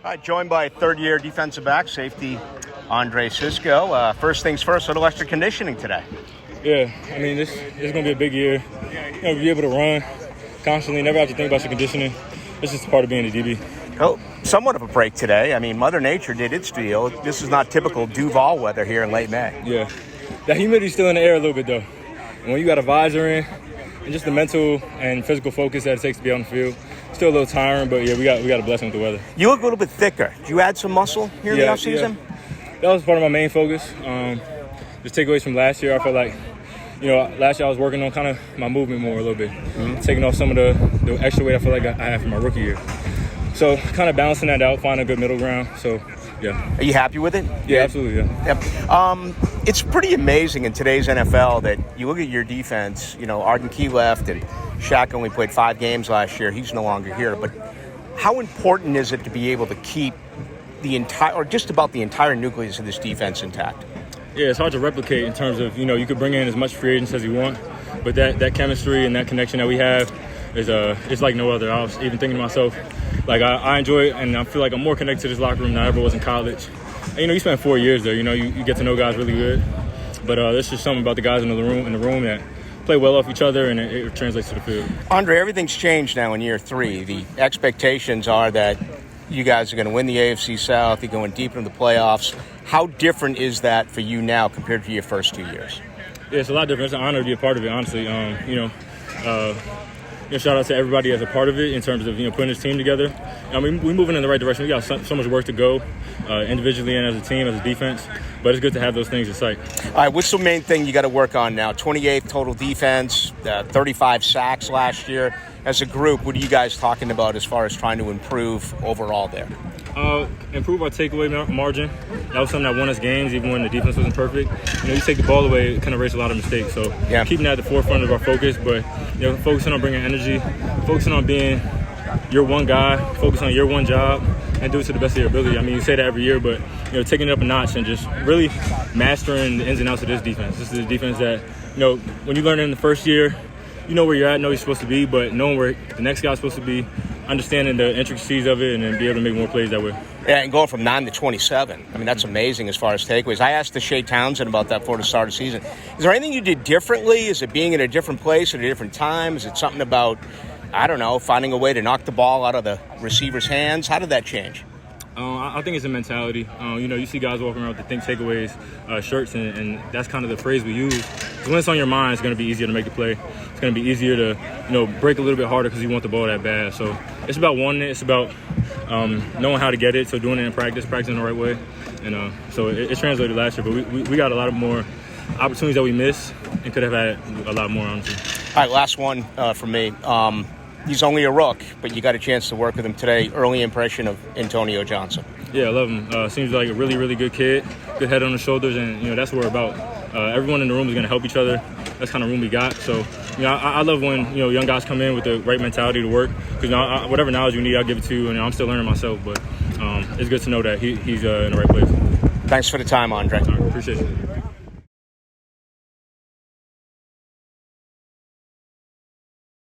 All right, joined by third-year defensive back, safety Andre Cisco. First things first, a little extra conditioning today. Yeah, I mean, this is going to be a big year. Be able to run constantly, never have to think about your conditioning. It's just part of being a DB. Oh, somewhat of a break today. I mean, Mother Nature did its deal. This is not typical Duval weather here in late May. Yeah, that humidity's still in the air a little bit, though. And when you got a visor in, and just the mental and physical focus that it takes to be on the field, still a little tiring, but yeah, we got a blessing with the weather. You look a little bit thicker. Did you add some muscle here in the offseason? Yeah. That was part of my main focus. Just takeaways from last year. I felt like, last year I was working on kind of my movement more a little bit, taking off some of the extra weight I feel like I had from my rookie year. So kind of balancing that out, finding a good middle ground. So, yeah. Are you happy with it? Yeah, absolutely, yeah. Yep. It's pretty amazing in today's NFL that you look at your defense, Arden Key left and Shaq only played 5 games last year. He's no longer here. But how important is it to be able to keep the entire, or just about the entire nucleus of this defense intact? Yeah, it's hard to replicate in terms of, you could bring in as much free agents as you want, but that chemistry and that connection that we have is it's like no other. I was even thinking to myself, like, I enjoy it, and I feel like I'm more connected to this locker room than I ever was in college. And, you spend 4 years there, you get to know guys really good. But there's just something about the guys in the room that play well off each other, and it translates to the field. Andre, everything's changed now in year 3. The expectations are that you guys are going to win the AFC South. You're going deep into the playoffs. How different is that for you now compared to your first 2 years? Yeah, it's a lot different. It's an honor to be a part of it, honestly. Shout out to everybody that's a part of it in terms of putting this team together. I mean, we're moving in the right direction. We got so much work to go individually and as a team, as a defense. But it's good to have those things in sight. All right, what's the main thing you got to work on now? 28th total defense, 35 sacks last year. As a group, what are you guys talking about as far as trying to improve overall there? Improve our takeaway margin. That was something that won us games, even when the defense wasn't perfect. You take the ball away, it kind of erased a lot of mistakes. So keeping that at the forefront of our focus, but focusing on bringing energy, focusing on being your one guy, focus on your one job, and do it to the best of your ability. I mean, you say that every year, but taking it up a notch and just really mastering the ins and outs of this defense. This is a defense that when you learn it in the first year, you know where you're at, know you're supposed to be, but knowing where the next guy's supposed to be, understanding the intricacies of it, and then be able to make more plays that way. Yeah, and going from 9 to 27. I mean, that's amazing as far as takeaways. I asked Shea Townsend about that before the start of the season. Is there anything you did differently? Is it being in a different place at a different time? Is it something about, I don't know, finding a way to knock the ball out of the receiver's hands? How did that change? I think it's a mentality. You see guys walking around with the think takeaways shirts, and that's kind of the phrase we use. Because when it's on your mind, it's going to be easier to make the play. It's going to be easier to, break a little bit harder because you want the ball that bad. So it's about wanting it. It's about knowing how to get it. So doing it in practicing the right way. And so it translated last year. But we got a lot of more opportunities that we missed and could have had a lot more, honestly. All right, last one from me. He's only a rook, but you got a chance to work with him today. Early impression of Antonio Johnson. Yeah, I love him. Seems like a really, really good kid. Good head on his shoulders, and that's what we're about. Everyone in the room is going to help each other. That's the kind of room we got. So, I love when young guys come in with the right mentality to work. Because whatever knowledge you need, I'll give it to you, and I'm still learning myself. But it's good to know that he's in the right place. Thanks for the time, Andre. All right, appreciate it.